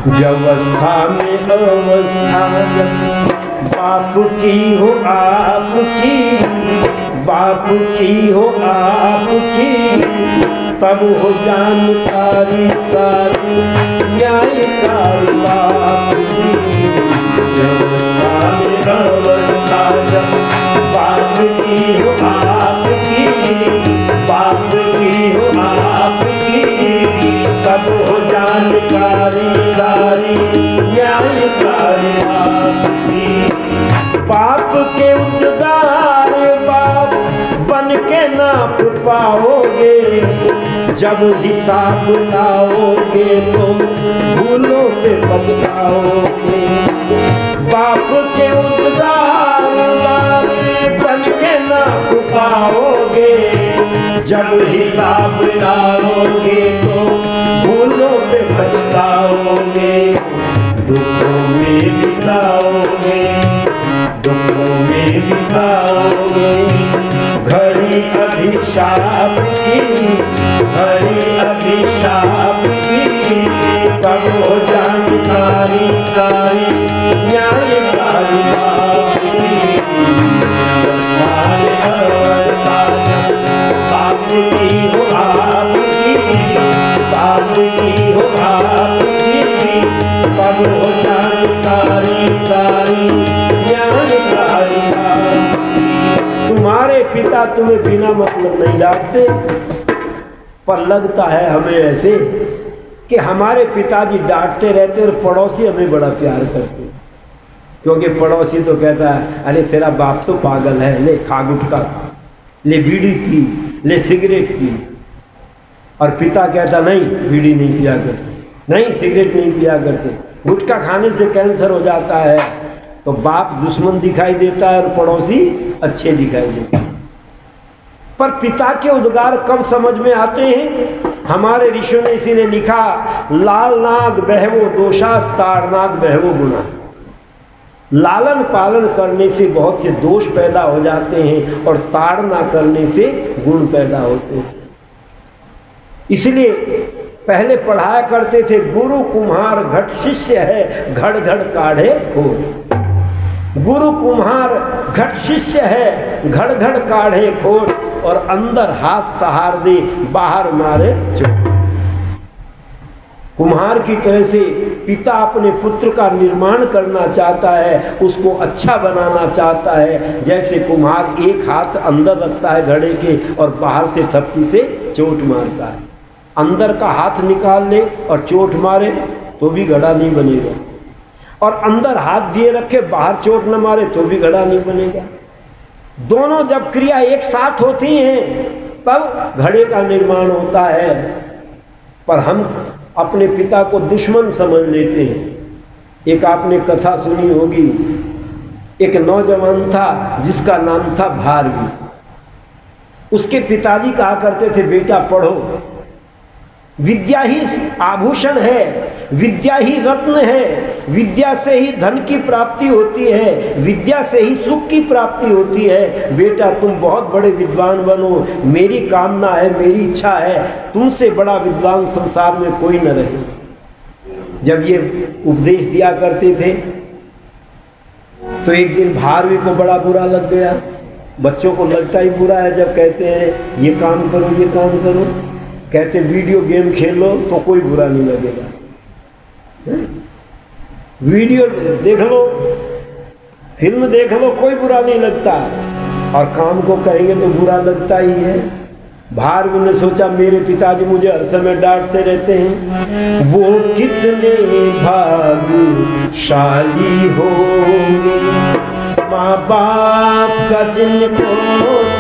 व्यवस्था में अवस्था जब बाप की हो आपकी, बाप की हो आपकी, तब हो जानकारी सारी न्यायकारी बाप की। व्यवस्था में अवस्था जब बाप की हो आपकी, बाप की हो आपकी, तब हो जानकारी सारी न्यायकारी बाप की। बाप के उद्गार बाप बन के नाप पाओगे, जब हिसाब लाओगे तो भूलों पे पछताओगे। बाप के उद्गार बाप बन के नाप पाओगे, जब हिसाब लाओगे तो भूलों पे पछताओगे। दुखों में बिताओगे, दुखों में बिताओगे, घड़ी अभिशाप की, घड़ी अभिशाप की, तब हो जानकारी सारी न्यायकारी बाप की। अवस्था बाप की हो आपकी, बाप की हो आपकी, तब हो जानकारी सारी न्यायकारी बाप की। तुम्हारे पिता तुम्हें बिना मतलब नहीं डांटते, पर लगता है हमें ऐसे कि हमारे पिताजी डांटते रहते और पड़ोसी हमें बड़ा प्यार करते, क्योंकि पड़ोसी तो कहता है अरे तेरा बाप तो पागल है, ले खा गुटखा खा, ले बीड़ी पी, ले सिगरेट पी। और पिता कहता नहीं बीड़ी नहीं पिया करते, नहीं सिगरेट नहीं पिया करते, गुटखा खाने से कैंसर हो जाता है। तो बाप दुश्मन दिखाई देता है और पड़ोसी अच्छे दिखाई देते हैं। पर पिता के उद्गार कब समझ में आते हैं? हमारे ऋषियों ने इसी ने लिखा, लाल नाग बहवो दोषास ताड़ नाग बहवो गुना। लालन पालन करने से बहुत से दोष पैदा हो जाते हैं और ताड़ना करने से गुण पैदा होते हैं। इसलिए पहले पढ़ाया करते थे, गुरु कुम्हार घट शिष्य है, घड़ घड़ काढ़े खोट। गुरु कुम्हार घट शिष्य है, घड़ घड़ काढ़े खोट, और अंदर हाथ सहार दे बाहर मारे चोट। कुम्हार की तरह से पिता अपने पुत्र का निर्माण करना चाहता है, उसको अच्छा बनाना चाहता है। जैसे कुम्हार एक हाथ अंदर रखता है घड़े के और बाहर से थपकी से चोट मारता है, अंदर का हाथ निकाल ले और चोट मारे तो भी घड़ा नहीं बनेगा, और अंदर हाथ दिए रखे बाहर चोट न मारे तो भी घड़ा नहीं बनेगा। दोनों जब क्रिया एक साथ होती हैं तब घड़े का निर्माण होता है। पर हम अपने पिता को दुश्मन समझ लेते हैं। एक आपने कथा सुनी होगी, एक नौजवान था जिसका नाम था भारवी। उसके पिताजी कहा करते थे, बेटा पढ़ो, विद्या ही आभूषण है, विद्या ही रत्न है, विद्या से ही धन की प्राप्ति होती है, विद्या से ही सुख की प्राप्ति होती है। बेटा तुम बहुत बड़े विद्वान बनो, मेरी कामना है, मेरी इच्छा है, तुमसे बड़ा विद्वान संसार में कोई न रहे। जब ये उपदेश दिया करते थे तो एक दिन भारवी को बड़ा बुरा लग गया। बच्चों को लगता ही बुरा है जब कहते हैं ये काम करो, ये काम करो। कहते वीडियो गेम खेल लो तो कोई बुरा नहीं लगेगा, वीडियो देख लो, फिल्म देख लो, कोई बुरा नहीं लगता, और काम को कहेंगे तो बुरा लगता ही है। भारवी ने सोचा मेरे पिताजी मुझे हर समय डांटते रहते हैं, वो कितने भाग्यशाली होंगे माँ बाप का जिनको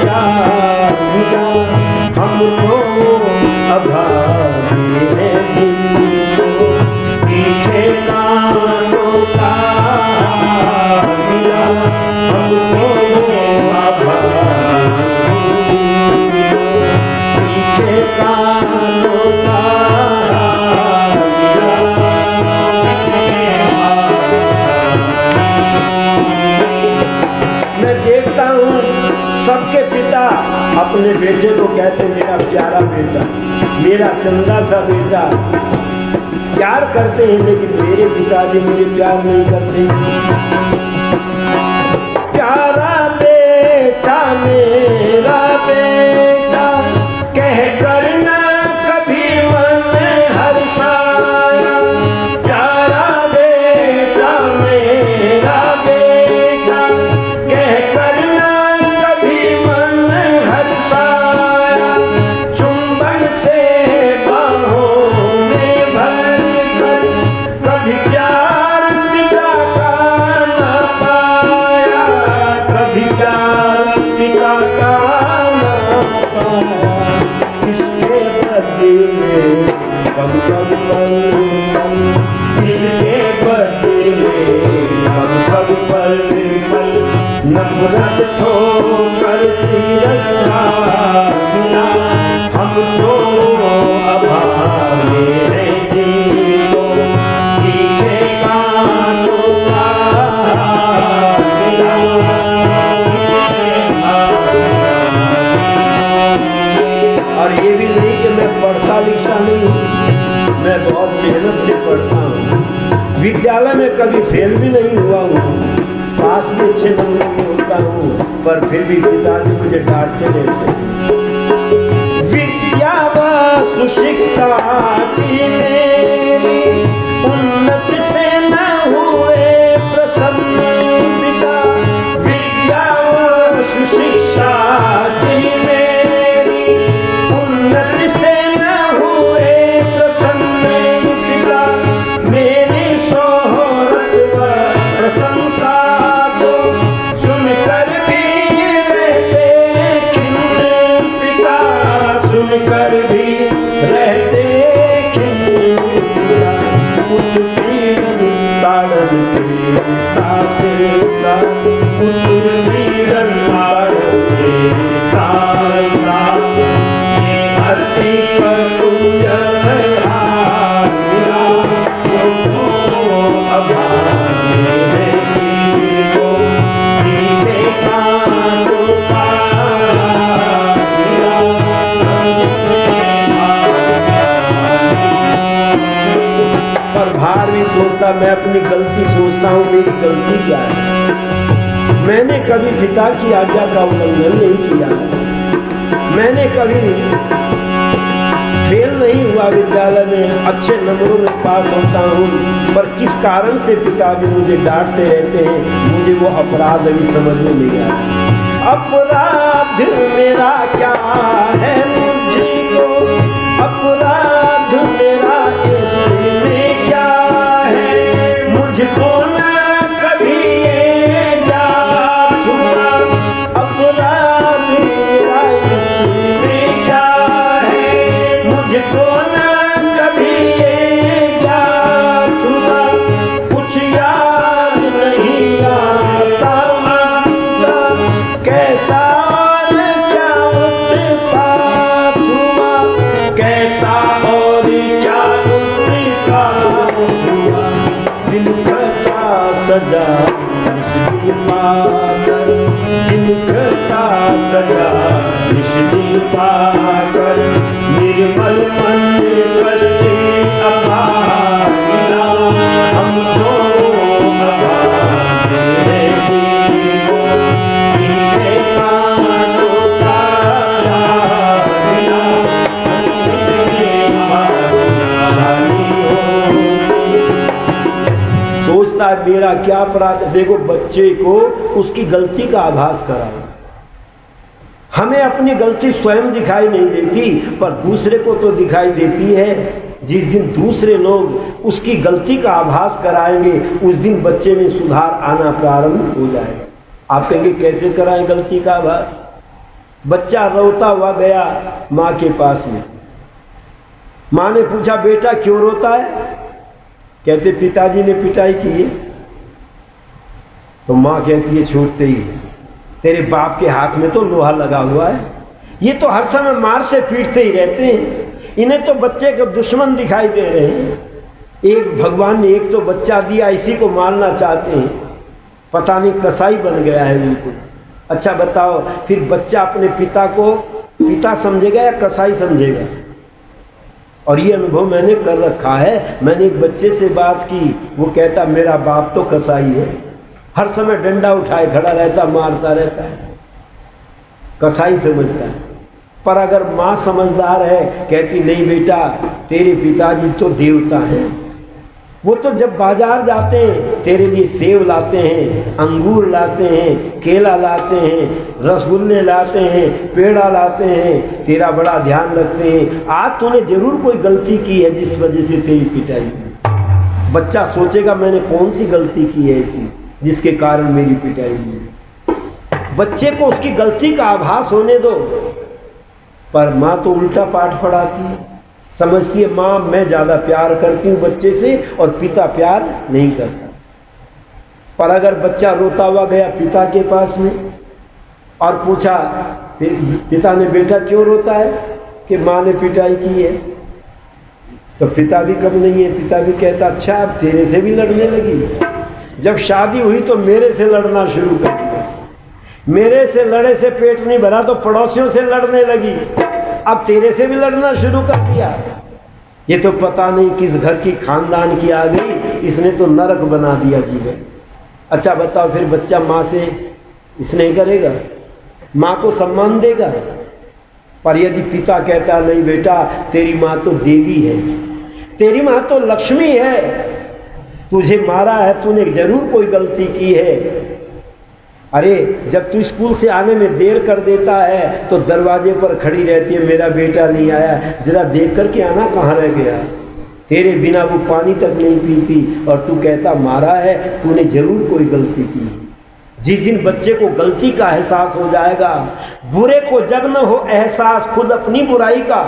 प्यार मिला, हमको अभागी है जिनको तीखे कानों का मिला, हमको अभागी तीखे कानों का मिला। मैं देखता हूँ सबके पिता अपने बेटे को कहते मेरा प्यारा बेटा, मेरा चंदा सा बेटा, प्यार करते हैं, लेकिन मेरे पिताजी मुझे प्यार नहीं करते। प्यारा बेटा मेरा बेटा कह कर ना कभी मन हर्षाया। प्यारा बेटा मेरा बेटा कह कर ना कभी मन हर्षाया। चुंबन से बाहों में भर कर कभी प्यार पिता का ना पाया। कभी प्यार पिता का ना पाया। इसके बदले पग पग पल पल, इसके बदले पग पग पल पल नफरत ठोकर तिरस्कार मिला। हम तो अभागे हैं जिनको तीखे कांटों का मिला। और ये भी नहीं कि मैं पढ़ता लिखता नहीं हूँ, मैं बहुत मेहनत से पढ़ता हूँ। विद्यालय में कभी फेल भी नहीं हुआ हूँ, पास भी अच्छे नंबरों में होता हूँ, पर फिर भी पिताजी मुझे डांटते रहते हैं। विद्या व सुशिक्षा की मेरी उन्नति से न हुए प्रसन्न पिता। विद्या व सुशिक्षा की मेरी उन्नति से न हुए प्रसन्न पिता। मेरी शोहरत व प्रशंसा को सुनकर भी रहते खिन्न पिता। सुनकर भी रहते खिन्न पिता। उत्पीड़न ताड़न के साथ साथ, उत्पीड़न ताड़न के साथ साथ अति कटु व्यवहारिणा को अभागे हैं जिनको तीखे कांटों का मिला। पर भार भी सोचता, मैं अपनी गलती सोचता हूँ, मेरी गलती क्या है। मैंने कभी पिता की आज्ञा का उल्लंघन नहीं किया, मैंने कभी फेल नहीं हुआ विद्यालय में, अच्छे नंबरों में पास होता हूँ। पर किस कारण से पिताजी मुझे डांटते रहते हैं, मुझे वो अपराध अभी समझ में नहीं आया। अपराध मेरा क्या है मुझको, अपराध मेरा इसमें क्या है। मुझको ना कभी ये जात हुआ, अपराध मेरा इसमें क्या है। मुझको ना कभी ये जात हुआ, कुछ याद नहीं आता मानता कैसा और क्या उत्पात हुआ। कैसा और क्या उत्पात हुआ। दिल खता सजा इस दिल पाकर, दिल खता सजा इस दिल पाकर। निर्मल मन कष्ट अपार मिला। हमको अभागे हैं जिनको तीखे कांटों का प्यार मिला। सोचता है मेरा क्या अपराध है। देखो, बच्चे को उसकी गलती का आभास कराओ। हमें अपनी गलती स्वयं दिखाई नहीं देती, पर दूसरे को तो दिखाई देती है। जिस दिन दूसरे लोग उसकी गलती का आभास कराएंगे, उस दिन बच्चे में सुधार आना प्रारंभ हो जाएगा। आप कहेंगे कैसे कराएं गलती का आभास। बच्चा रोता हुआ गया माँ के पास में। माँ ने पूछा, बेटा क्यों रोता है। कहते पिताजी ने पिटाई की है। तो माँ कहती है छूटते ही, तेरे बाप के हाथ में तो लोहा लगा हुआ है, ये तो हर समय मारते पीटते ही रहते हैं, इन्हें तो बच्चे के दुश्मन दिखाई दे रहे हैं। एक भगवान ने एक तो बच्चा दिया, इसी को मारना चाहते हैं, पता नहीं कसाई बन गया है बिल्कुल। अच्छा बताओ, फिर बच्चा अपने पिता को पिता समझेगा या कसाई समझेगा? और ये अनुभव मैंने कर रखा है। मैंने एक बच्चे से बात की, वो कहता मेरा बाप तो कसाई है, हर समय डंडा उठाए खड़ा रहता, मारता रहता है, कसाई समझता है। पर अगर माँ समझदार है, कहती नहीं बेटा तेरे पिताजी तो देवता हैं, वो तो जब बाजार जाते हैं तेरे लिए सेब लाते हैं, अंगूर लाते हैं, केला लाते हैं, रसगुल्ले लाते हैं, पेड़ा लाते हैं, तेरा बड़ा ध्यान रखते हैं। आज तूने जरूर कोई गलती की है जिस वजह से तेरी पिटाई हुई। बच्चा सोचेगा मैंने कौन सी गलती की है ऐसी जिसके कारण मेरी पिटाई हुई। बच्चे को उसकी गलती का आभास होने दो। पर माँ तो उल्टा पाठ पढ़ाती है, समझती है माँ मैं ज़्यादा प्यार करती हूँ बच्चे से और पिता प्यार नहीं करता। पर अगर बच्चा रोता हुआ गया पिता के पास में और पूछा, पिता ने बेटा क्यों रोता है, कि माँ ने पिटाई की है, तो पिता भी कम नहीं है, पिता भी कहता अच्छा अब तेरे से भी लड़ने लगी। जब शादी हुई तो मेरे से लड़ना शुरू कर दिया, मेरे से लड़े से पेट नहीं भरा तो पड़ोसियों से लड़ने लगी, अब तेरे से भी लड़ना शुरू कर दिया। ये तो पता नहीं किस घर की खानदान की आ गई, इसने तो नरक बना दिया जीवन। अच्छा बताओ फिर बच्चा माँ से स्नेह करेगा, माँ को सम्मान देगा? पर यदि पिता कहता नहीं बेटा तेरी माँ तो देवी है, तेरी माँ तो लक्ष्मी है, तुझे मारा है, तूने जरूर कोई गलती की है। अरे जब तू स्कूल से आने में देर कर देता है तो दरवाजे पर खड़ी रहती है, मेरा बेटा नहीं आया, जरा देख कर के आना कहाँ रह गया, तेरे बिना वो पानी तक नहीं पीती, और तू कहता मारा है, तूने जरूर कोई गलती की। जिस दिन बच्चे को गलती का एहसास हो जाएगा, बुरे को जब न हो एहसास खुद अपनी बुराई का,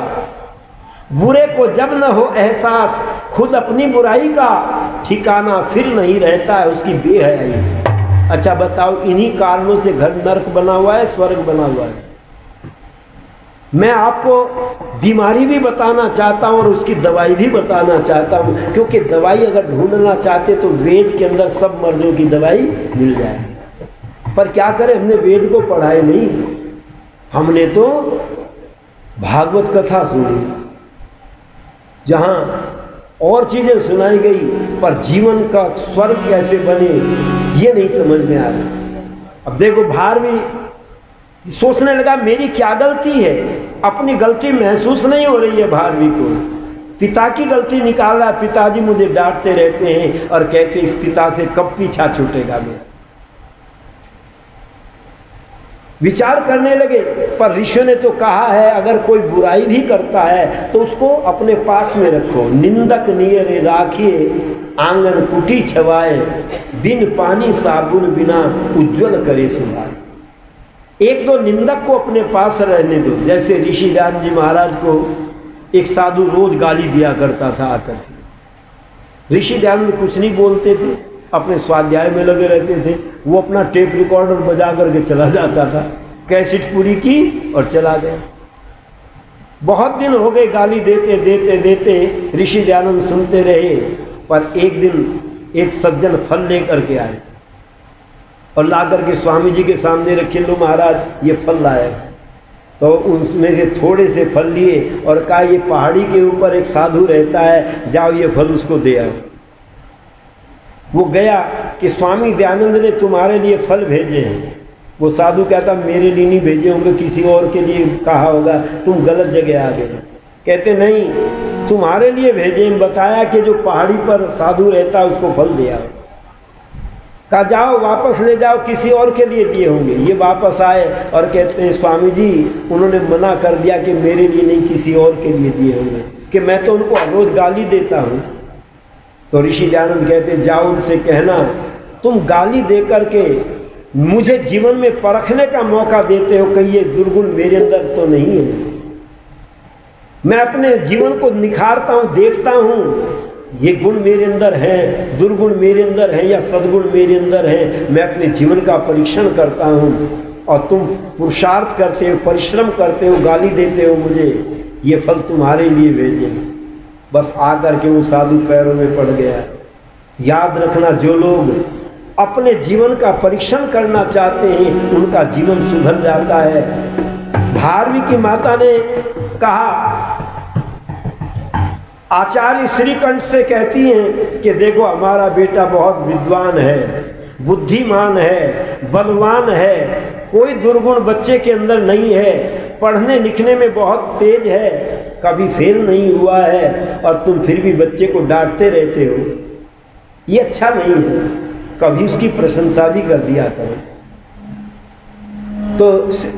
बुरे को जब न हो एहसास खुद अपनी बुराई का, ठिकाना फिर नहीं रहता है उसकी बेहयाई। अच्छा बताओ इन्हीं कारणों से घर नरक बना हुआ है, स्वर्ग बना हुआ है। मैं आपको बीमारी भी बताना चाहता हूँ और उसकी दवाई भी बताना चाहता हूँ, क्योंकि दवाई अगर ढूंढना चाहते तो वेद के अंदर सब मर्जों की दवाई मिल जाए। पर क्या करें, हमने वेद को पढ़ाए नहीं, हमने तो भागवत कथा सुनी जहाँ और चीज़ें सुनाई गई, पर जीवन का स्वर्ग कैसे बने ये नहीं समझ में आ रहा। अब देखो भारवी सोचने लगा मेरी क्या गलती है, अपनी गलती महसूस नहीं हो रही है भारवी को, पिता की गलती निकाल रहा है। पिताजी मुझे डांटते रहते हैं और कहते इस पिता से कब पीछा छूटेगा मेरा। विचार करने लगे, पर ऋषियों ने तो कहा है अगर कोई बुराई भी करता है तो उसको अपने पास में रखो, निंदक नियरे राखिए आंगन कुटी छवाए, बिन पानी साबुन बिना उज्जवल करे सुभाए। एक दो निंदक को अपने पास रहने दो। जैसे ऋषि दयानंद जी महाराज को एक साधु रोज गाली दिया करता था आकर के, ऋषि दयानंद कुछ नहीं बोलते थे, अपने स्वाध्याय में लगे रहते थे। वो अपना टेप रिकॉर्डर बजा करके चला जाता था, कैसेट पूरी की और चला गया। बहुत दिन हो गए गाली देते देते देते ऋषि दयानंद सुनते रहे। पर एक दिन एक सज्जन फल लेकर के आए और ला करके स्वामी जी के सामने रखे, लो महाराज ये फल लाए। तो उसमें से थोड़े से फल लिए और कहा ये पहाड़ी के ऊपर एक साधु रहता है, जाओ ये फल उसको दे आओ। वो गया कि स्वामी दयानंद ने तुम्हारे लिए फल भेजे हैं। वो साधु कहता मेरे लिए नहीं भेजे होंगे, किसी और के लिए कहा होगा, तुम गलत जगह आ गए। कहते नहीं तुम्हारे लिए भेजे, बताया कि जो पहाड़ी पर साधु रहता है उसको फल दे आओ। कहा जाओ वापस ले जाओ, किसी और के लिए दिए होंगे। ये वापस आए और कहते हैं स्वामी जी उन्होंने मना कर दिया कि मेरे लिए नहीं किसी और के लिए दिए होंगे, कि मैं तो उनको रोज गाली देता हूँ। तो ऋषि दयानंद कहते जाओ उनसे कहना तुम गाली दे करके मुझे जीवन में परखने का मौका देते हो, कहीं ये दुर्गुण मेरे अंदर तो नहीं है। मैं अपने जीवन को निखारता हूँ, देखता हूँ ये गुण मेरे अंदर हैं, दुर्गुण मेरे अंदर हैं या सद्गुण मेरे अंदर हैं। मैं अपने जीवन का परीक्षण करता हूँ और तुम पुरुषार्थ करते हो, परिश्रम करते हो, गाली देते हो मुझे, ये फल तुम्हारे लिए भेजे। बस आकर के वो साधु पैरों में पड़ गया। याद रखना जो लोग अपने जीवन का परीक्षण करना चाहते हैं उनका जीवन सुधर जाता है। भारवी की माता ने कहा आचार्य श्रीकंठ से कहती हैं कि देखो हमारा बेटा बहुत विद्वान है, बुद्धिमान है, बलवान है, कोई दुर्गुण बच्चे के अंदर नहीं है, पढ़ने लिखने में बहुत तेज है, कभी फेल नहीं हुआ है, और तुम फिर भी बच्चे को डांटते रहते हो, ये अच्छा नहीं है। कभी उसकी प्रशंसा भी कर दिया करो। तो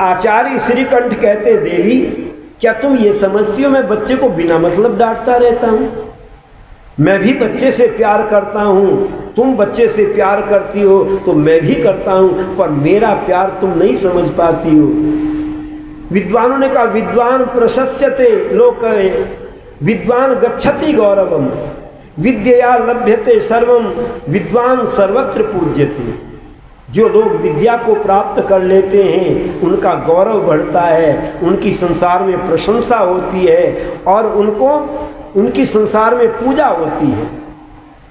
आचार्य श्रीकंठ कहते, देवी क्या तुम ये समझती हो मैं बच्चे को बिना मतलब डांटता रहता हूँ? मैं भी बच्चे से प्यार करता हूँ, तुम बच्चे से प्यार करती हो तो मैं भी करता हूँ, पर मेरा प्यार तुम नहीं समझ पाती हो। विद्वानों ने कहा, विद्वान प्रशस्यते लोके, विद्वान गच्छति गौरवम, विद्या लभ्यते सर्वम, विद्वान सर्वत्र पूज्यते। जो लोग विद्या को प्राप्त कर लेते हैं उनका गौरव बढ़ता है, उनकी संसार में प्रशंसा होती है और उनकी संसार में पूजा होती है।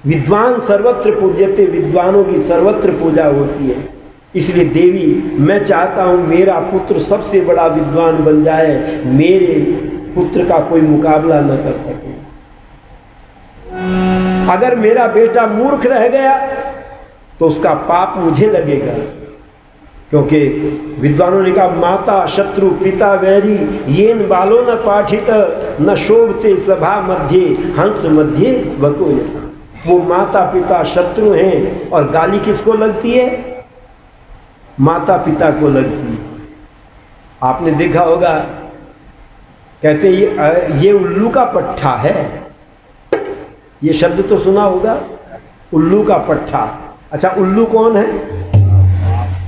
विद्वान सर्वत्र पूज्यते, विद्वानों की सर्वत्र पूजा होती है। इसलिए देवी मैं चाहता हूँ मेरा पुत्र सबसे बड़ा विद्वान बन जाए, मेरे पुत्र का कोई मुकाबला न कर सके। अगर मेरा बेटा मूर्ख रह गया तो उसका पाप मुझे लगेगा, क्योंकि विद्वानों ने कहा, माता शत्रु पिता वैरी, येन बालो न पाठित न शोभते सभा मध्य हंस मध्य बको। वो माता पिता शत्रु हैं और गाली किसको लगती है? माता पिता को लगती है। आपने देखा होगा, कहते ये उल्लू का पट्ठा है, ये शब्द तो सुना होगा, उल्लू का पट्ठा। अच्छा, उल्लू कौन है?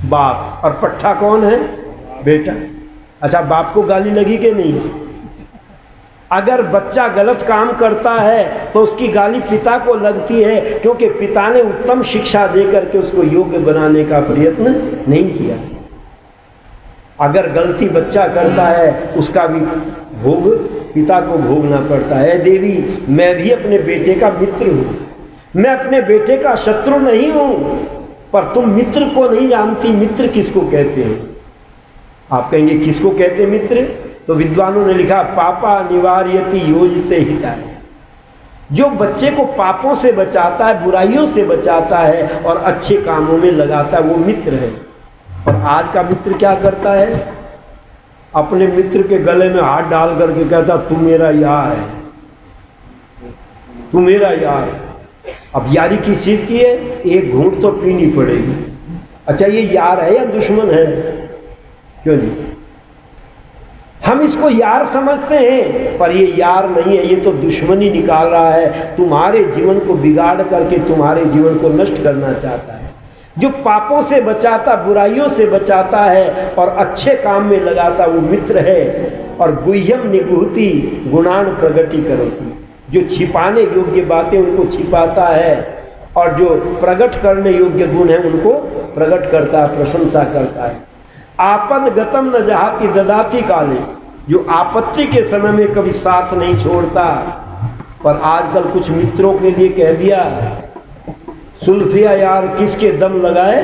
बाप। और पट्ठा कौन है? बेटा। अच्छा, बाप को गाली लगी कि नहीं? अगर बच्चा गलत काम करता है तो उसकी गाली पिता को लगती है, क्योंकि पिता ने उत्तम शिक्षा देकर के उसको योग्य बनाने का प्रयत्न नहीं किया। अगर गलती बच्चा करता है उसका भी भोग पिता को भोगना पड़ता है। देवी मैं भी अपने बेटे का मित्र हूँ, मैं अपने बेटे का शत्रु नहीं हूँ, पर तुम मित्र को नहीं जानती। मित्र किसको कहते हैं? आप कहेंगे किसको कहते हैं मित्र? तो विद्वानों ने लिखा, पापा निवार्यति योजते हिताय। जो बच्चे को पापों से बचाता है, बुराइयों से बचाता है और अच्छे कामों में लगाता है, वो मित्र है। और आज का मित्र क्या करता है? अपने मित्र के गले में हाथ डाल करके कहता तू मेरा यार है, तू मेरा यार है। अब यारी किस चीज़ की है? एक घूंट तो पीनी पड़ेगी। अच्छा, ये यार है या दुश्मन है? क्यों जी? हम इसको यार समझते हैं, पर ये यार नहीं है, ये तो दुश्मनी निकाल रहा है, तुम्हारे जीवन को बिगाड़ करके तुम्हारे जीवन को नष्ट करना चाहता है। जो पापों से बचाता, बुराइयों से बचाता है और अच्छे काम में लगाता, वो मित्र है। और गुह्यम निगुहति गुणान प्रगति करोति। जो छिपाने योग्य बातें उनको छिपाता है और जो प्रकट करने योग्य गुण है उनको प्रकट करता है, प्रशंसा करता है। आपद गतम न जहाती ददाती काले। जो आपत्ति के समय में कभी साथ नहीं छोड़ता। पर आजकल कुछ मित्रों के लिए कह दिया, सुल्फिया यार किसके दम लगाए,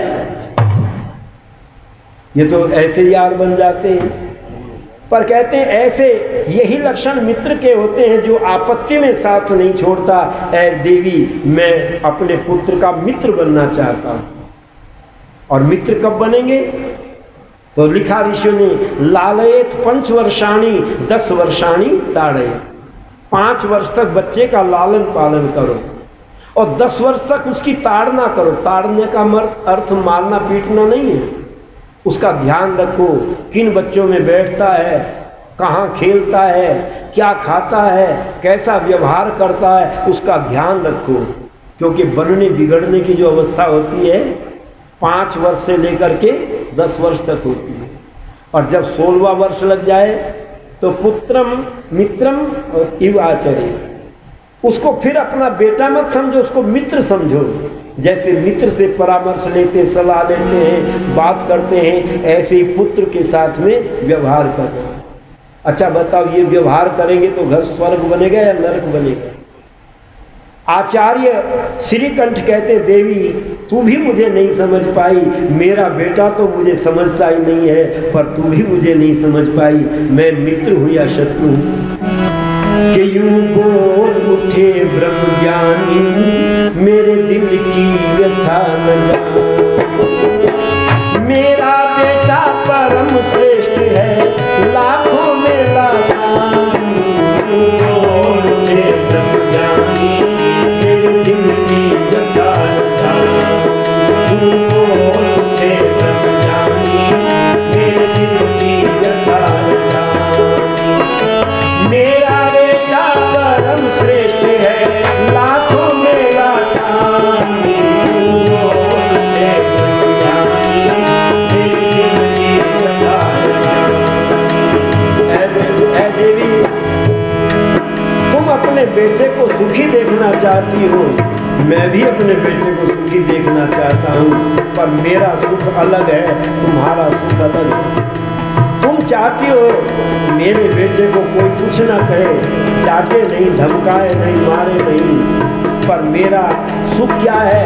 ये तो ऐसे यार बन जाते हैं। पर कहते हैं ऐसे यही लक्षण मित्र के होते हैं, जो आपत्ति में साथ नहीं छोड़ता। ऐ देवी मैं अपने पुत्र का मित्र बनना चाहता हूँ। और मित्र कब बनेंगे? तो लिखा ऋषियों ने, लालयेत 5 वर्षाणी 10 वर्षाणी ताड़येत। 5 वर्ष तक बच्चे का लालन पालन करो और 10 वर्ष तक उसकी ताड़ना करो। ताड़ने का अर्थ मारना पीटना नहीं है। उसका ध्यान रखो, किन बच्चों में बैठता है, कहाँ खेलता है, क्या खाता है, कैसा व्यवहार करता है, उसका ध्यान रखो। क्योंकि बनने बिगड़ने की जो अवस्था होती है 5 वर्ष से लेकर के 10 वर्ष तक होती है। और जब 16वां वर्ष लग जाए तो पुत्रम मित्रम और इव आचर्य। उसको फिर अपना बेटा मत समझो, उसको मित्र समझो। जैसे मित्र से परामर्श लेते, सलाह लेते हैं, बात करते हैं, ऐसे ही पुत्र के साथ में व्यवहार करो। अच्छा बताओ, ये व्यवहार करेंगे तो घर स्वर्ग बनेगा या नरक बनेगा? आचार्य श्रीकंठ कहते, देवी तू भी मुझे नहीं समझ पाई, मेरा बेटा तो मुझे समझता ही नहीं है, पर तू भी मुझे नहीं समझ पाई, मैं मित्र हूँ या शत्रु हूँ? कि यूं बोल उठे ब्रह्म ज्ञानी, मेरे दिल की व्यथा न जान। मेरा बेटा परम श्रेष्ठ है, लाखों में लासानी। बोल उठे ब्रह्म ज्ञानी, मेरे दिल की व्यथा न जान। बोल उठे ब्रह्म ज्ञानी, मेरे दिल की व्यथा न जान। मेरा बेटा परम श्रेष्ठ है, लाखों में लासानी। बोल उठे ब्रह्म ज्ञानी, मेरे दिल की व्यथा न जान। ऐ देवी, तुम अपने बेटे को सुखी देखना चाहती हो, मैं भी अपने बेटे को सुखी देखना चाहता हूँ, पर मेरा सुख अलग है, तुम्हारा सुख अलग है। तुम चाहती हो मेरे बेटे को कोई कुछ ना कहे, डांटे नहीं, धमकाए नहीं, मारे नहीं, पर मेरा सुख क्या है?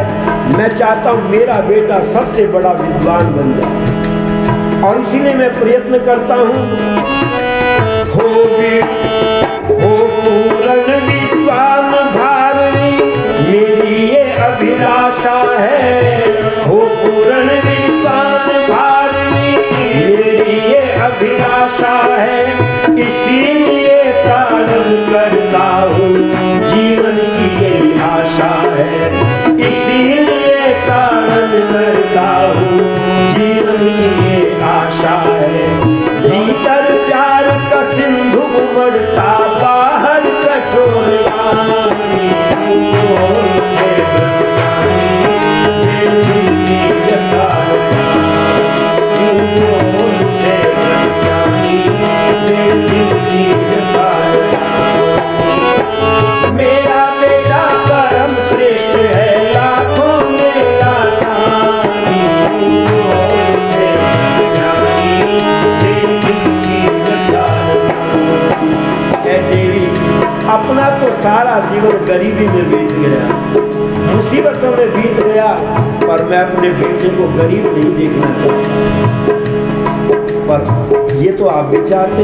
मैं चाहता हूँ मेरा बेटा सबसे बड़ा विद्वान बन जाए, और इसीलिए मैं प्रयत्न करता हूँ। हो पूर्ण विद्वान भारवी, मेरी ये अभिलाषा है। हो पूर्ण विद्वान भारवी, मेरी ये अभिलाषा है। इसीलिए तारण करता हूँ, जीवन की यही आशा है। इसीलिए तारण करता हूँ, जीवन की ये आशा है। भीतर प्यार का सिंधु उमड़ता, बाहर कठोर पानी। बोल उठे ब्रह्म ज्ञानी, मेरे दिल की व्यथा न जान। बोल उठे ब्रह्म ज्ञानी, मेरे दिल की व्यथा न जान। मेरा बेटा परम श्रेष्ठ है, लाखों में लासानी। बोल उठे ब्रह्म ज्ञानी, मेरे दिल की व्यथा न जान। ऐ देवी, अपना तो सारा जीवन गरीबी में बीत गया, मुसीबतों में बीत गया, पर मैं अपने बेटे को गरीब नहीं देखना चाहता। पर ये तो आप भी चाहते,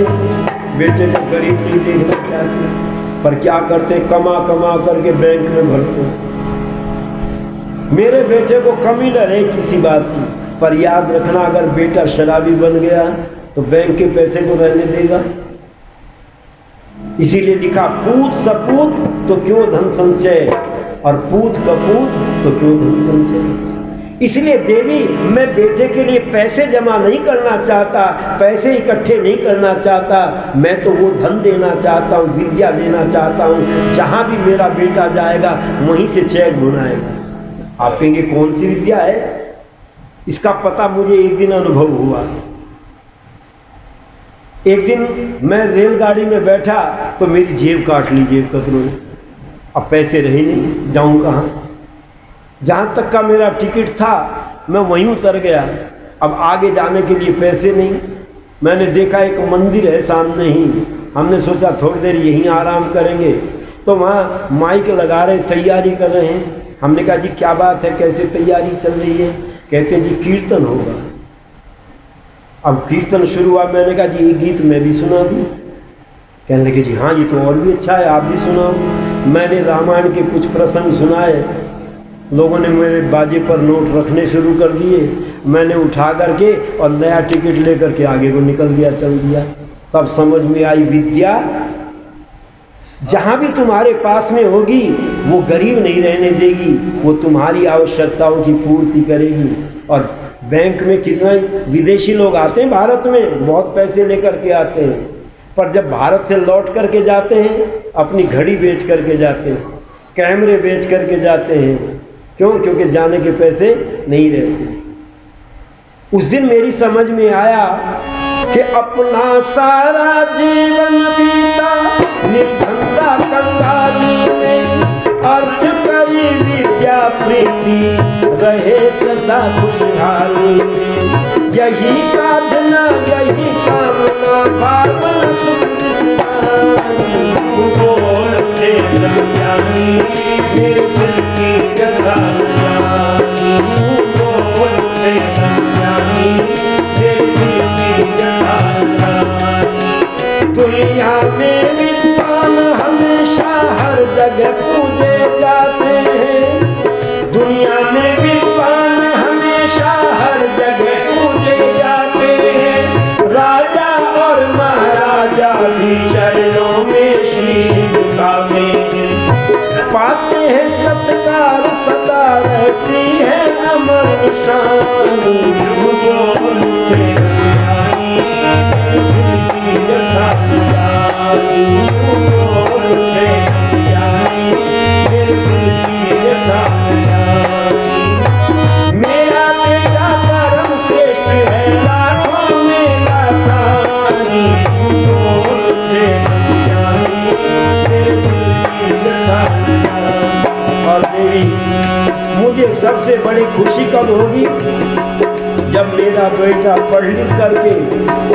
बेटे को गरीब नहीं देखना चाहते, पर क्या करते? कमा कमा करके बैंक में भरते। मेरे बेटे को कमी न रहे किसी बात की, पर याद रखना, अगर बेटा शराबी बन गया तो बैंक के पैसे को रहने देगा। इसीलिए लिखा, पूत सपूत तो क्यों धन संचय, और पूत कपूत तो क्यों धन संचय। इसलिए देवी, मैं बेटे के लिए पैसे जमा नहीं करना चाहता, पैसे इकट्ठे नहीं करना चाहता, मैं तो वो धन देना चाहता हूँ, विद्या देना चाहता हूँ। जहाँ भी मेरा बेटा जाएगा वहीं से चैक बुनाएगा। आप कहेंगे कौन सी विद्या है? इसका पता मुझे एक दिन अनुभव हुआ। एक दिन मैं रेलगाड़ी में बैठा तो मेरी जेब काट ली, जेब कतरों ने। अब पैसे रहे नहीं, जाऊं कहाँ? जहाँ तक का मेरा टिकट था मैं वहीं उतर गया। अब आगे जाने के लिए पैसे नहीं। मैंने देखा एक मंदिर है सामने ही, हमने सोचा थोड़ी देर यहीं आराम करेंगे, तो वहाँ माइक लगा रहे, तैयारी कर रहे हैं। हमने कहा जी क्या बात है, कैसे तैयारी चल रही है? कहते जी कीर्तन होगा। अब कीर्तन शुरू हुआ, मैंने कहा जी एक गीत मैं भी सुना दूँ? कहने लगे जी हाँ ये तो और भी अच्छा है, आप भी सुनाओ। मैंने रामायण के कुछ प्रसंग सुनाए, लोगों ने मेरे बाजे पर नोट रखने शुरू कर दिए। मैंने उठा करके और नया टिकट लेकर के आगे को निकल दिया, चल दिया। तब समझ में आई, विद्या जहाँ भी तुम्हारे पास में होगी वो गरीब नहीं रहने देगी, वो तुम्हारी आवश्यकताओं की पूर्ति करेगी। और बैंक में कितना विदेशी लोग आते हैं भारत में, बहुत पैसे लेकर के आते हैं, पर जब भारत से लौट करके जाते हैं अपनी घड़ी बेच करके जाते हैं, कैमरे बेच करके जाते हैं। क्यों? क्योंकि जाने के पैसे नहीं रहते। उस दिन मेरी समझ में आया कि अपना सारा जीवन बीता निर्धनता कंगाली में, अर्थ करी विद्या प्रीति रहे सदा खुशहाली में। यही साधना यही कामना भावना सुख विश्रामी। बोलते ब्रह्मज्ञानी मेरे दिल की व्यथा न जानी। बोलते ब्रह्मज्ञानी मेरे दिल की व्यथा न जानी। दुनिया में विद्वान दुनिया में विद्वान हमेशा हर जगह पूजे जाते हैं, राजा और महाराजा भी चरणों में शीश झुकाते हैं, पाते हैं सत्कार सदा रहती है अमर शानी। बोलते मेरा बेटा परम श्रेष्ठ है लाखों में लासानी, बोलते और देवी मुझे सबसे बड़ी खुशी कब होगी, जब मेरा बेटा पढ़ लिख करके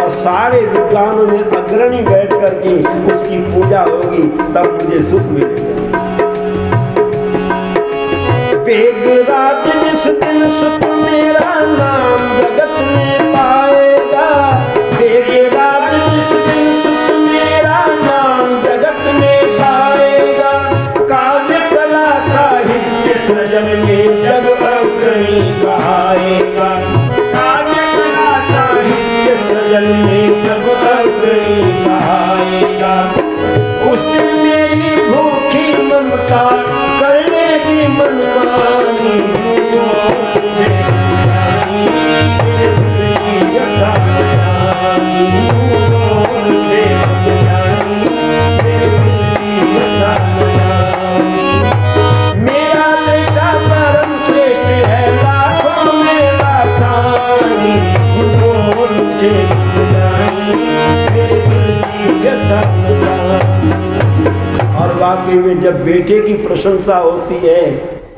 और सारे विद्वानों में अग्रणी बैठ करके उसकी पूजा होगी, तब मुझे सुख मिलेगा। बेगरात जिस दिन सुख मेरा नाम जगत में पाएगा, बेगरात जिस दिन सुख मेरा नाम जगत में पाएगा, काव्य कला साहित्य सृजन में जग अग्रणी कहाएगा, काव्य कला साहित्य सृजन में जग अग्रणी कहाएगा। उस दिन मेरी भूखी ममता कर लेगी मनमानी, मेरा बेटा परम श्रेष्ठ है लाखों में लासानी, बोलते मेरे दिल की व्यथा। और वाकई में जब बेटे की प्रशंसा होती है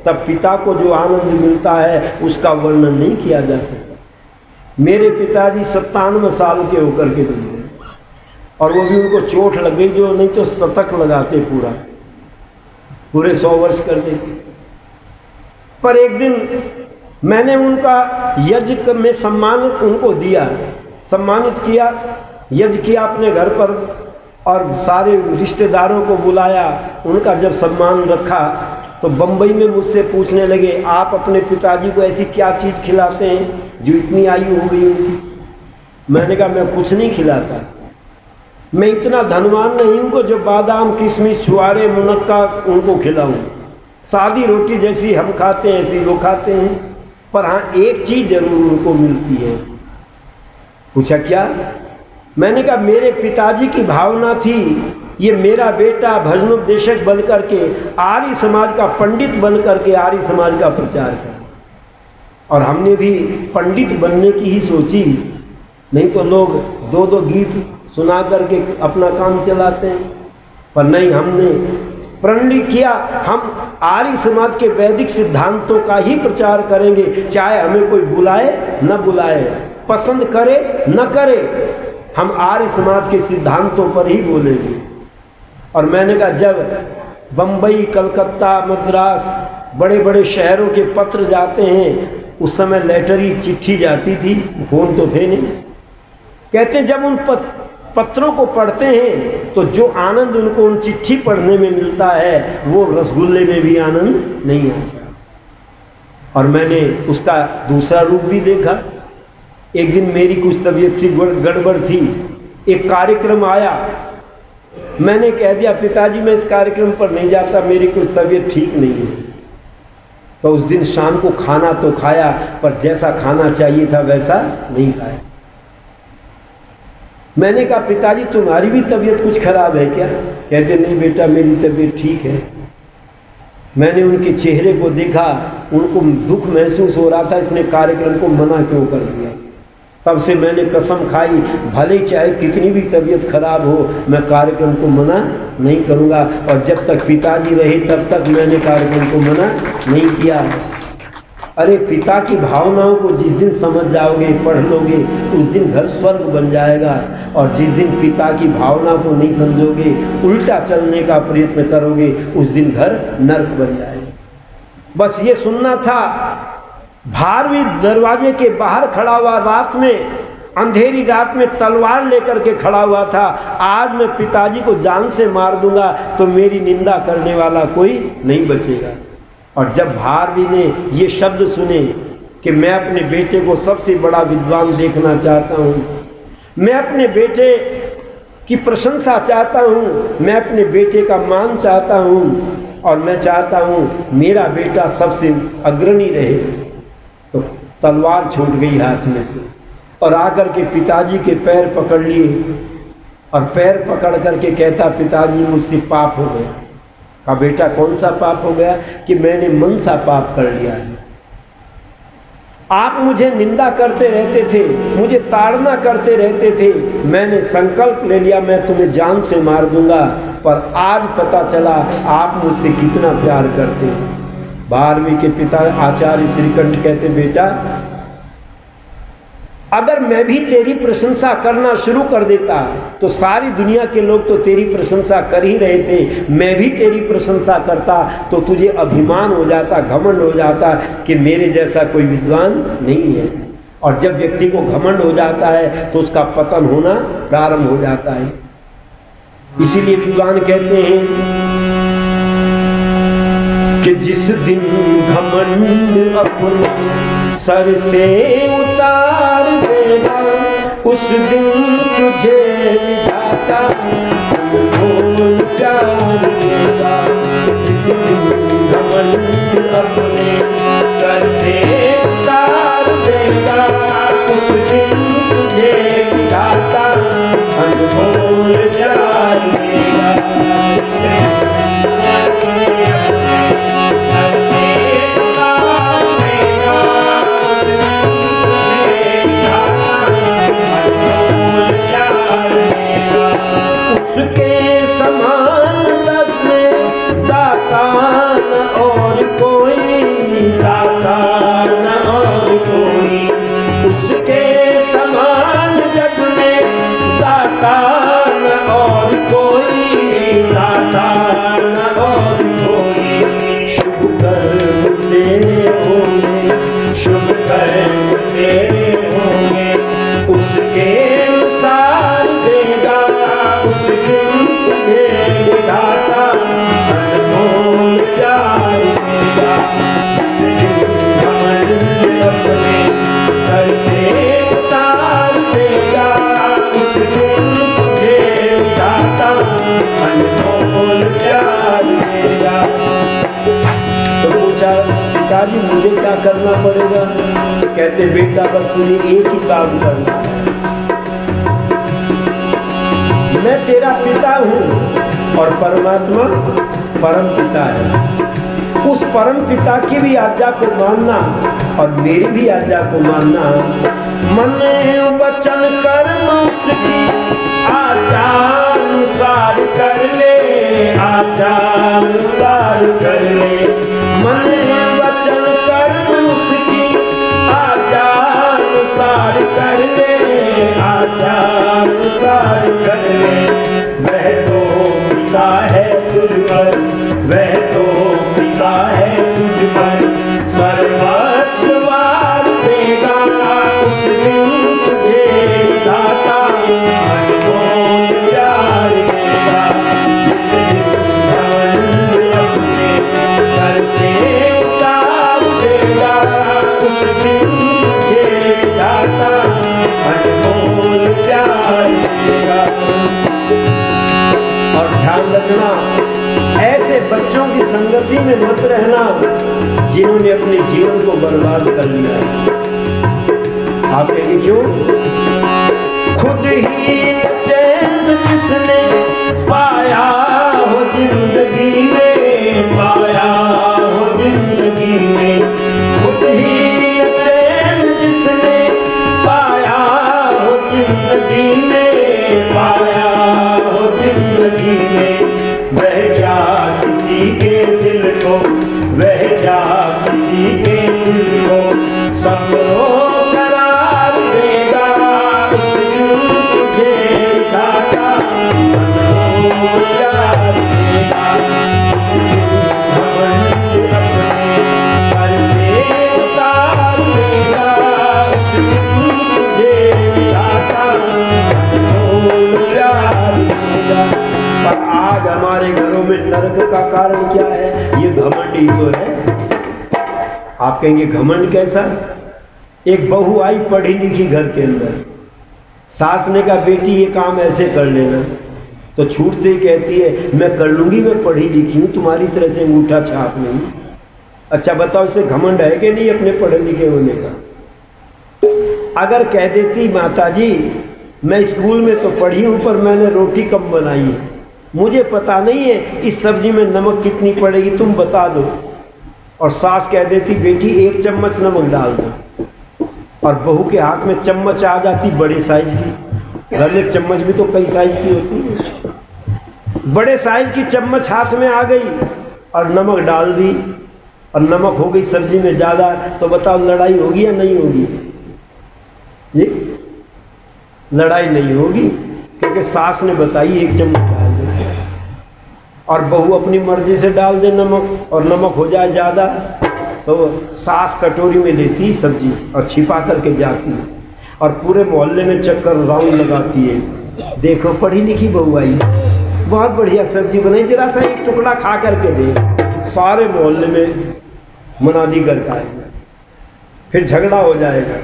तब पिता को जो आनंद मिलता है उसका वर्णन नहीं किया जा सकता। मेरे पिताजी 97 साल के होकर के गुजरे और वो भी उनको चोट लग गई, जो नहीं तो शतक लगाते पूरे 100 वर्ष कर देते। पर एक दिन मैंने उनका यज्ञ में सम्मानित उनको दिया, सम्मानित किया, यज्ञ किया अपने घर पर और सारे रिश्तेदारों को बुलाया। उनका जब सम्मान रखा तो बम्बई में मुझसे पूछने लगे, आप अपने पिताजी को ऐसी क्या चीज़ खिलाते हैं जो इतनी आयु हो गई उनकी? मैंने कहा मैं कुछ नहीं खिलाता, मैं इतना धनवान नहीं हूँ जो बादाम किशमिश छुआरे मुनक्का उनको खिलाऊँ। सादी रोटी जैसी हम खाते हैं ऐसी वो खाते हैं, पर हाँ एक चीज़ जरूर उनको मिलती है। पूछा क्या? मैंने कहा मेरे पिताजी की भावना थी ये मेरा बेटा भजनोपदेशक बन करके आर्य समाज का पंडित बन करके आर्य समाज का प्रचार करे, और हमने भी पंडित बनने की ही सोची, नहीं तो लोग 2-2 गीत सुना करके अपना काम चलाते हैं। पर नहीं, हमने प्रण किया हम आर्य समाज के वैदिक सिद्धांतों का ही प्रचार करेंगे, चाहे हमें कोई बुलाए न बुलाए, पसंद करे न करे, हम आर्य समाज के सिद्धांतों पर ही बोलेंगे। और मैंने कहा जब बम्बई, कलकत्ता, मद्रास, बड़े बड़े शहरों के पत्र जाते हैं, उस समय लेटरी चिट्ठी जाती थी, फोन तो थे नहीं। कहते हैं जब उन पत्रों को पढ़ते हैं तो जो आनंद उनको उन चिट्ठी पढ़ने में मिलता है वो रसगुल्ले में भी आनंद नहीं आता। और मैंने उसका दूसरा रूप भी देखा। एक दिन मेरी कुछ तबीयत सी गड़बड़ थी, एक कार्यक्रम आया, मैंने कह दिया पिताजी मैं इस कार्यक्रम पर नहीं जाता, मेरी कुछ तबीयत ठीक नहीं है। तो उस दिन शाम को खाना तो खाया, पर जैसा खाना चाहिए था वैसा नहीं खाया। मैंने कहा पिताजी तुम्हारी भी तबीयत कुछ खराब है क्या? कहते नहीं बेटा मेरी तबीयत ठीक है। मैंने उनके चेहरे को देखा, उनको दुख महसूस हो रहा था, इसने कार्यक्रम को मना क्यों कर दिया। तब से मैंने कसम खाई भले चाहे कितनी भी तबीयत खराब हो, मैं कार्यक्रम को मना नहीं करूँगा। और जब तक पिताजी रहे तब तक मैंने कार्यक्रम को मना नहीं किया। अरे पिता की भावनाओं को जिस दिन समझ जाओगे, पढ़ लोगे, उस दिन घर स्वर्ग बन जाएगा। और जिस दिन पिता की भावना को नहीं समझोगे, उल्टा चलने का प्रयत्न करोगे, उस दिन घर नर्क बन जाएगा। बस ये सुनना था। 12वीं दरवाजे के बाहर खड़ा हुआ, रात में, अंधेरी रात में तलवार लेकर के खड़ा हुआ था। आज मैं पिताजी को जान से मार दूंगा तो मेरी निंदा करने वाला कोई नहीं बचेगा। और जब भारवी ने ये शब्द सुने कि मैं अपने बेटे को सबसे बड़ा विद्वान देखना चाहता हूँ, मैं अपने बेटे की प्रशंसा चाहता हूँ, मैं अपने बेटे का मान चाहता हूँ और मैं चाहता हूँ मेरा बेटा सबसे अग्रणी रहे, तो तलवार छूट गई हाथ में से और आकर के पिताजी के पैर पकड़ लिए और पैर पकड़ करके कहता, पिताजी मुझसे पाप हो गया। कहा, बेटा कौन सा पाप हो गया? कि मैंने मन सा पाप कर लिया है। आप मुझे निंदा करते रहते थे, मुझे ताड़ना करते रहते थे, मैंने संकल्प ले लिया मैं तुम्हें जान से मार दूंगा, पर आज पता चला आप मुझसे कितना प्यार करते हैं। भारवी के पिता आचार्य श्रीकंठ कहते, बेटा अगर मैं भी तेरी प्रशंसा करना शुरू कर देता तो सारी दुनिया के लोग तो तेरी प्रशंसा कर ही रहे थे, मैं भी तेरी प्रशंसा करता तो तुझे अभिमान हो जाता, घमंड हो जाता कि मेरे जैसा कोई विद्वान नहीं है। और जब व्यक्ति को घमंड हो जाता है तो उसका पतन होना प्रारंभ हो जाता है। इसीलिए विद्वान कहते हैं कि जिस दिन घमंड अपने सर से उतार देगा, उस दिन तुझे विधाता अनमोल प्यार देगा। जिस दिन घमंड अपने सर से उतार देगा, उस दिन तुझे विधाता अनमोल प्यार देगा। पिताजी मुझे क्या करना पड़ेगा? कहते, बेटा बस तुझे एक ही काम करना है, मैं तेरा पिता हूँ और परमात्मा परम पिता है। उस परम पिता की भी आज्ञा को मानना और मेरी भी आज्ञा को मानना। मन वचन कर्म उसकी आचानुसार कर ले, आचानुसार कर ले। मन वचन कर्म उसकी आचानुसार कर ले, आचानुसार कर ले। वह तो पिता है तुझ पर, वह तो पिता है तुझ पर, सर्वस्व वार देगा। उस दिन तुझे विधाता अनमोल प्यार देगा। जिस दिन घमंड अपने सर से उतार देगा, उस दिन तुझे विधाता अनमोल प्यार देगा। और ध्यान रखना, ऐसे बच्चों की संगति में मत रहना जिन्होंने अपने जीवन को बर्बाद कर लिया। आप कहेंगे क्यों? खुद ही चैन जिसने पाया हो जिंदगी में, पाया हो जिंदगी में। खुद ही चैन जिसने पाया हो जिंदगी में, पाया हो जिंदगी में। वह क्या किसी के दिल को, वह क्या किसी के दिल को सबरो करार देगा। उस दिन तुझे विधाता अनमोल प्यार देगा। उस दिन घमंड अपने सर से उतार देगा, उस दिन तुझे विधाता अनमोल प्यार देगा। पर आज हमारे घरों में नरक का कारण क्या है? ये घमंड ही तो है। आप कहेंगे घमंड कैसा? एक बहू आई पढ़ी लिखी घर के अंदर, सास ने कहा बेटी ये काम ऐसे कर लेना, तो छूटते ही कहती है मैं कर लूँगी, मैं पढ़ी लिखी हूँ, तुम्हारी तरह से अंगूठा छाप नहीं। अच्छा बताओ इसे घमंड है कि नहीं अपने पढ़े लिखे होने का? अगर कह देती माता जी मैं स्कूल में तो पढ़ी हूँ पर मैंने रोटी कम बनाई है, मुझे पता नहीं है इस सब्जी में नमक कितनी पड़ेगी, तुम बता दो, और सास कह देती बेटी 1 चम्मच नमक डाल दो, और बहू के हाथ में चम्मच आ जाती बड़े साइज की, घर में चम्मच भी तो कई साइज की होती है, बड़े साइज की चम्मच हाथ में आ गई और नमक डाल दी और नमक हो गई सब्जी में ज़्यादा, तो बताओ लड़ाई होगी या नहीं होगी? ये लड़ाई नहीं होगी, क्योंकि सास ने बताई 1 चम्मच डाल दे, और बहू अपनी मर्जी से डाल दे नमक, और नमक हो जाए ज़्यादा तो सास कटोरी में लेती सब्जी और छिपा करके जाती है और पूरे मोहल्ले में चक्कर राउंड लगाती है, देखो पढ़ी लिखी बहू आई, बहुत बढ़िया सब्जी बनाई, जरा सा एक टुकड़ा खा करके दे, सारे मोहल्ले में मुनादी करके आएगा, फिर झगड़ा हो जाएगा।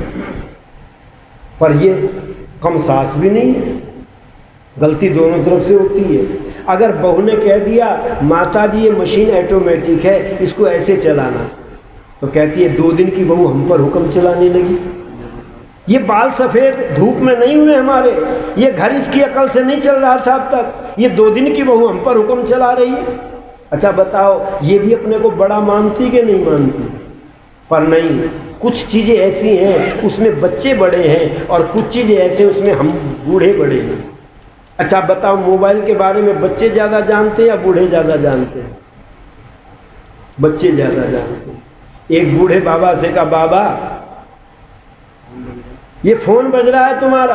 पर ये कम सास भी नहीं है, गलती दोनों तरफ से होती है। अगर बहू ने कह दिया माता जी ये मशीन ऑटोमेटिक है, इसको ऐसे चलाना, तो कहती है 2 दिन की बहू हम पर हुक्म चलाने लगी। ये बाल सफ़ेद धूप में नहीं हुए हमारे, ये घर इसकी अकल से नहीं चल रहा था अब तक, ये 2 दिन की बहू हम पर हुक्म चला रही है। अच्छा बताओ ये भी अपने को बड़ा मानती कि नहीं मानती? पर नहीं, कुछ चीज़ें ऐसी हैं उसमें बच्चे बड़े हैं और कुछ चीज़ें ऐसे उसमें हम बूढ़े बड़े हैं। अच्छा बताओ मोबाइल के बारे में बच्चे ज़्यादा जानते हैं या बूढ़े ज़्यादा जानते हैं? बच्चे ज़्यादा जानते हैं। एक बूढ़े बाबा से कहा बाबा ये फ़ोन बज रहा है तुम्हारा,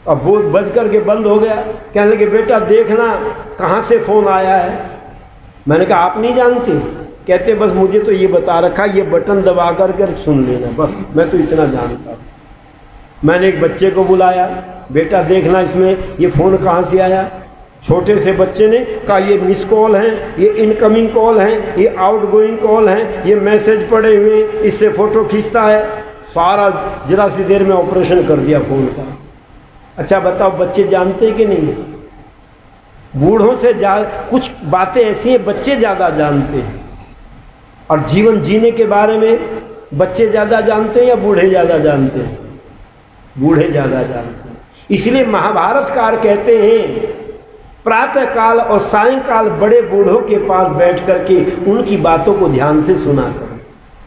अब वो बज करके बंद हो गया, कहने लगे बेटा देखना कहाँ से फ़ोन आया है। मैंने कहा आप नहीं जानते? कहते बस मुझे तो ये बता रखा ये बटन दबा कर सुन लेना, बस मैं तो इतना जानता हूँ। मैंने एक बच्चे को बुलाया, बेटा देखना इसमें ये फ़ोन कहाँ से आया। छोटे से बच्चे ने कहा ये मिस कॉल हैं, ये इनकमिंग कॉल हैं, ये आउटगोइंग कॉल हैं, ये मैसेज पड़े हुए, इससे फ़ोटो खींचता है, सारा जरा सी देर में ऑपरेशन कर दिया फ़ोन का। अच्छा बताओ बच्चे जानते कि नहीं? बूढ़ों से कुछ बातें ऐसी हैं बच्चे ज़्यादा जानते हैं, और जीवन जीने के बारे में बच्चे ज़्यादा जानते हैं या बूढ़े ज़्यादा जानते हैं? बूढ़े ज़्यादा जानते हैं। इसलिए महाभारतकार कहते हैं प्रातः काल और सायंकाल बड़े बूढ़ों के पास बैठ करके उनकी बातों को ध्यान से सुना करो।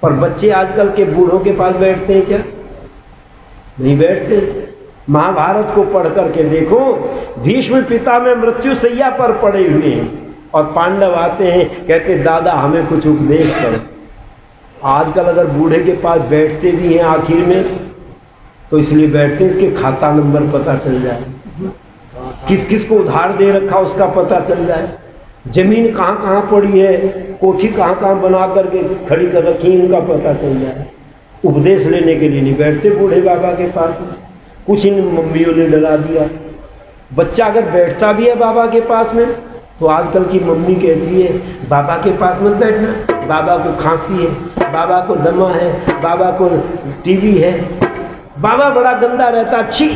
पर बच्चे आजकल के बूढ़ों के पास बैठते हैं क्या? नहीं बैठते। महाभारत को पढ़ करके देखो, भीष्म पिता में मृत्युशैया पर पड़े हुए हैं और पांडव आते हैं, कहते दादा हमें कुछ उपदेश करो। आजकल अगर बूढ़े के पास बैठते भी हैं आखिर में तो इसलिए बैठते हैं इसके खाता नंबर पता चल जाए, किस किस को उधार दे रखा उसका पता चल जाए, जमीन कहाँ कहाँ पड़ी है, कोठी कहाँ कहाँ बना करके खड़ी कर रखी है, उनका पता चल जाए। उपदेश लेने के लिए नहीं बैठते बूढ़े बाबा के पास में। कुछ इन मम्मियों ने डरा दिया। बच्चा अगर बैठता भी है बाबा के पास में तो आजकल की मम्मी कहती है बाबा के पास मत बैठना, बाबा को खांसी है, बाबा को दमा है, बाबा को टीबी है, बाबा बड़ा गंदा रहता, छी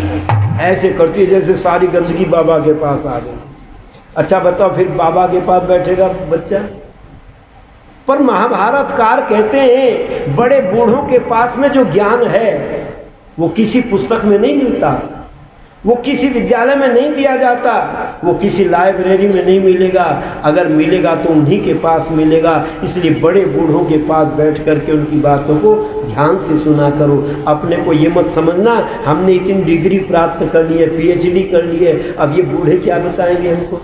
ऐसे करती है जैसे सारी गंदगी बाबा के पास आ गई। अच्छा बताओ फिर बाबा के पास बैठेगा बच्चा? पर महाभारतकार कहते हैं बड़े बूढ़ों के पास में जो ज्ञान है वो किसी पुस्तक में नहीं मिलता, वो किसी विद्यालय में नहीं दिया जाता, वो किसी लाइब्रेरी में नहीं मिलेगा, अगर मिलेगा तो उन्हीं के पास मिलेगा। इसलिए बड़े बूढ़ों के पास बैठ करके उनकी बातों को ध्यान से सुना करो। अपने को ये मत समझना हमने इतनी डिग्री प्राप्त कर ली है, PhD कर ली है, अब ये बूढ़े क्या बताएंगे हमको।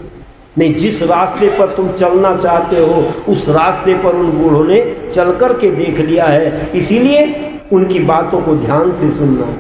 नहीं, जिस रास्ते पर तुम चलना चाहते हो उस रास्ते पर उन बूढ़ों ने चल कर के देख लिया है, इसीलिए उनकी बातों को ध्यान से सुनना।